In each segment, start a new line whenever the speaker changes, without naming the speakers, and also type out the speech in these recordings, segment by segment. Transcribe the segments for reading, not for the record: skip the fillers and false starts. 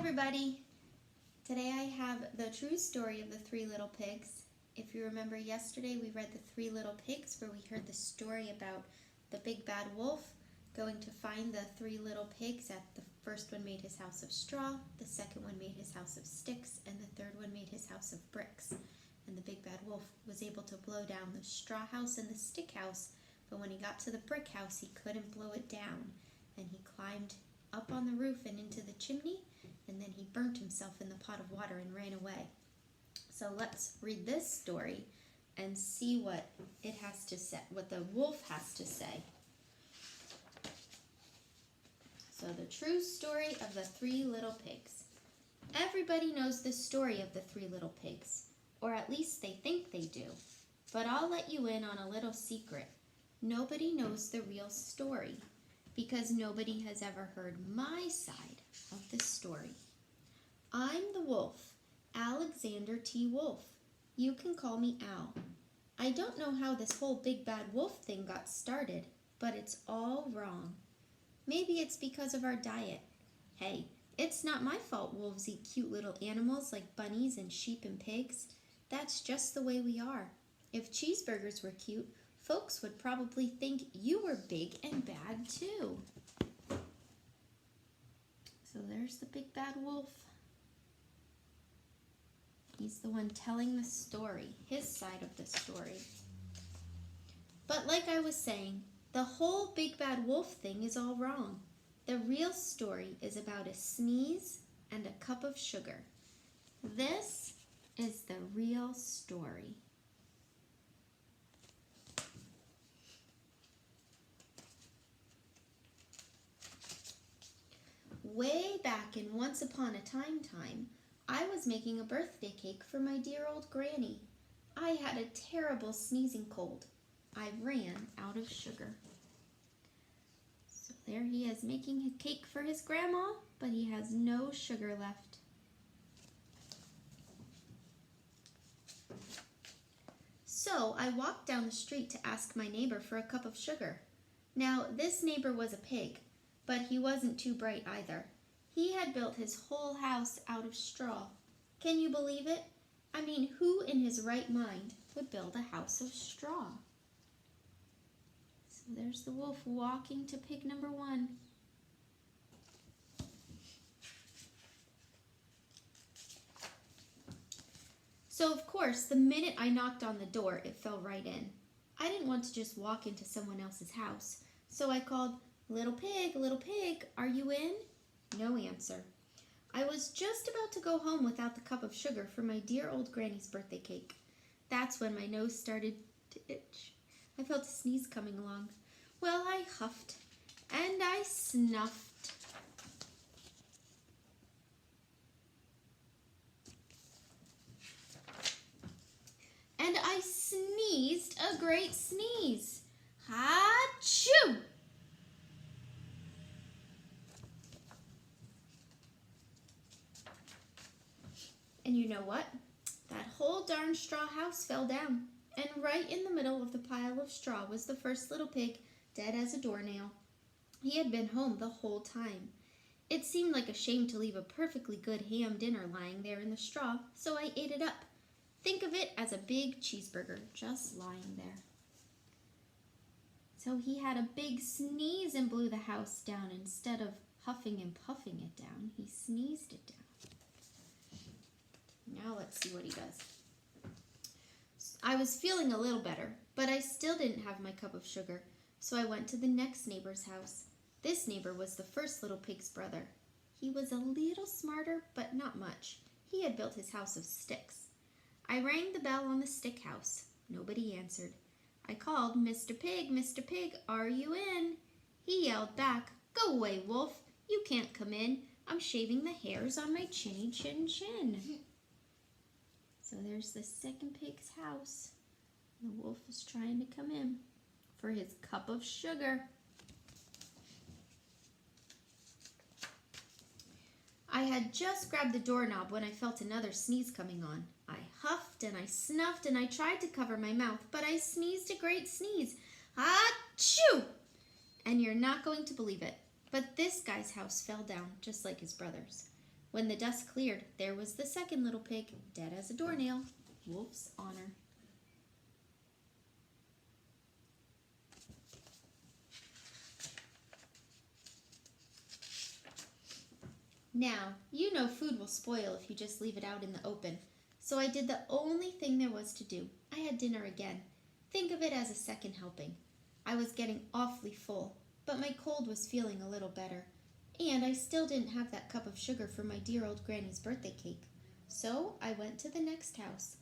everybody! Today I have the true story of the Three Little Pigs. If you remember yesterday we read the Three Little Pigs where we heard the story about the big bad wolf going to find the three little pigs. The first one made his house of straw, the second one made his house of sticks, and the third one made his house of bricks. And the big bad wolf was able to blow down the straw house and the stick house, but when he got to the brick house he couldn't blow it down, and he climbed up on the roof and into the chimney, and then he burnt himself in the pot of water and ran away. So let's read this story and see what it has to say, what the wolf has to say. So the true story of the Three Little Pigs. Everybody knows the story of the Three Little Pigs, or at least they think they do. But I'll let you in on a little secret. Nobody knows the real story, because nobody has ever heard my side of the story. I'm the wolf, Alexander T. Wolf. You can call me Al. I don't know how this whole big bad wolf thing got started, but it's all wrong. Maybe it's because of our diet. Hey, it's not my fault wolves eat cute little animals like bunnies and sheep and pigs. That's just the way we are. If cheeseburgers were cute, folks would probably think you were big and bad too. So there's the big bad wolf. He's the one telling the story, his side of the story. But like I was saying, the whole big bad wolf thing is all wrong. The real story is about a sneeze and a cup of sugar. This is the real story. Way back in Once Upon a Time, I was making a birthday cake for my dear old granny. I had a terrible sneezing cold. I ran out of sugar. So there he is making a cake for his grandma, but he has no sugar left. So I walked down the street to ask my neighbor for a cup of sugar. Now, this neighbor was a pig, but he wasn't too bright either. He had built his whole house out of straw. Can you believe it? I mean, who in his right mind would build a house of straw? So there's the wolf walking to pig number one. So of course, the minute I knocked on the door, it fell right in. I didn't want to just walk into someone else's house, so I called, little pig, are you in?" No answer. I was just about to go home without the cup of sugar for my dear old granny's birthday cake. That's when my nose started to itch. I felt a sneeze coming along. Well, I huffed and I snuffed. And I sneezed a great sneeze. Ha-choo! And you know what? That whole darn straw house fell down, and right in the middle of the pile of straw was the first little pig, dead as a doornail. He had been home the whole time. It seemed like a shame to leave a perfectly good ham dinner lying there in the straw, so I ate it up. Think of it as a big cheeseburger just lying there. So he had a big sneeze and blew the house down. Instead of huffing and puffing it down, he sneezed it down. Now let's see what he does. I was feeling a little better, but I still didn't have my cup of sugar, so I went to the next neighbor's house. This neighbor was the first little pig's brother. He was a little smarter, but not much. He had built his house of sticks. I rang the bell on the stick house. Nobody answered. I called, Mr. Pig, are you in?" He yelled back, "Go away, wolf. You can't come in. I'm shaving the hairs on my chinny chin chin." So there's the second pig's house. The wolf is trying to come in for his cup of sugar. I had just grabbed the doorknob when I felt another sneeze coming on. I huffed and I snuffed and I tried to cover my mouth, but I sneezed a great sneeze. Ha-choo! And you're not going to believe it, but this guy's house fell down just like his brother's. When the dust cleared, there was the second little pig, dead as a doornail. Wolf's honor. Now, you know food will spoil if you just leave it out in the open. So I did the only thing there was to do. I had dinner again. Think of it as a second helping. I was getting awfully full, but my cold was feeling a little better. And I still didn't have that cup of sugar for my dear old Granny's birthday cake. So I went to the next house.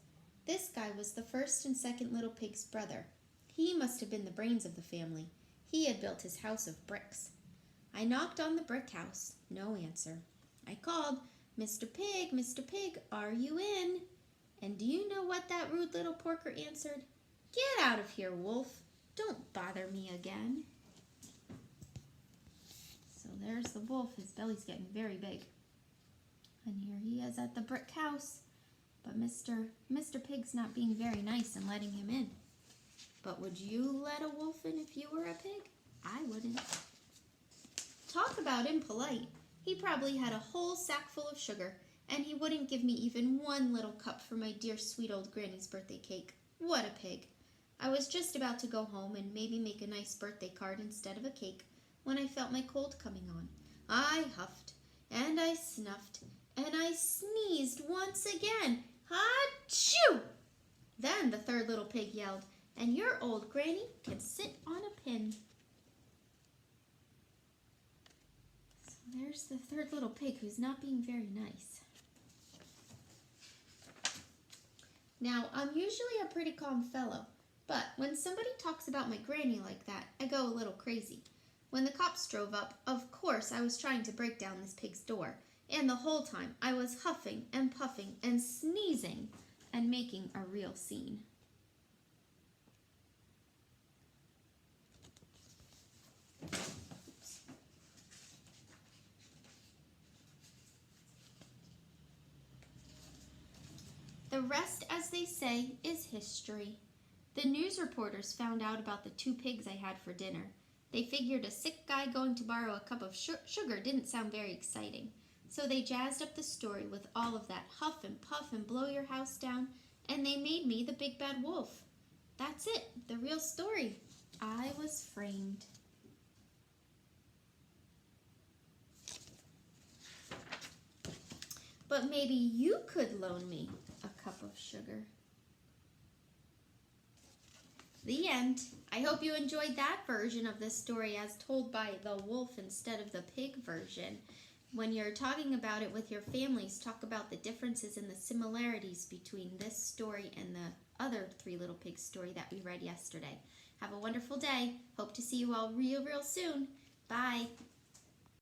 This guy was the first and second little pig's brother. He must have been the brains of the family. He had built his house of bricks. I knocked on the brick house. No answer. I called, "Mr. Pig, are you in?" And do you know what that rude little porker answered? "Get out of here, Wolf. Don't bother me again." So there's the wolf. His belly's getting very big. And here he is at the brick house. But Mr. Pig's not being very nice and letting him in. But would you let a wolf in if you were a pig? I wouldn't. Talk about impolite. He probably had a whole sack full of sugar, and he wouldn't give me even one little cup for my dear sweet old Granny's birthday cake. What a pig. I was just about to go home and maybe make a nice birthday card instead of a cake when I felt my cold coming on. I huffed, and I snuffed, and I sneezed once again. Achoo! Then the third little pig yelled, "And your old Granny can sit on a pin." So there's the third little pig who's not being very nice. Now, I'm usually a pretty calm fellow, but when somebody talks about my Granny like that, I go a little crazy. When the cops drove up, of course I was trying to break down this pig's door, and the whole time I was huffing and puffing and sneezing and making a real scene. The rest, as they say, is history. The news reporters found out about the 2 pigs I had for dinner. They figured a sick guy going to borrow a cup of sugar didn't sound very exciting. So they jazzed up the story with all of that huff and puff and blow your house down, and they made me the big bad wolf. That's it, the real story. I was framed. But maybe you could loan me a cup of sugar. The end. I hope you enjoyed that version of this story as told by the wolf instead of the pig version. When you're talking about it with your families, talk about the differences and the similarities between this story and the other 3 Little Pigs story that we read yesterday. Have a wonderful day. Hope to see you all real soon. Bye.